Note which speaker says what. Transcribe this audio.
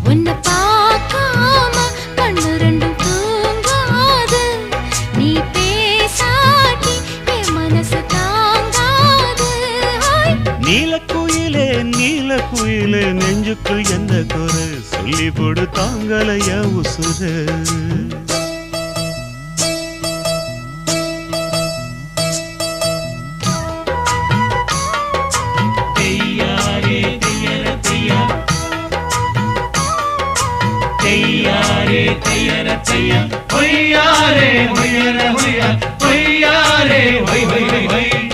Speaker 1: உன்னை பார்க்காம கண்ணு ரெண்டும் தூங்காது. நீ பேசாட்டி என் மனசு தாங்காது.
Speaker 2: நீலக்குயிலே நீலக்குயிலே நெஞ்சுக்குள் எந்த குறை சொல்லி போடு தாங்களைய உசுர.
Speaker 3: தையாரே தையர தையா, ஒய்யாரே ஒய்யர ஒய்யா, ஒய்யாரே ஒய் ஒய் ஒய்.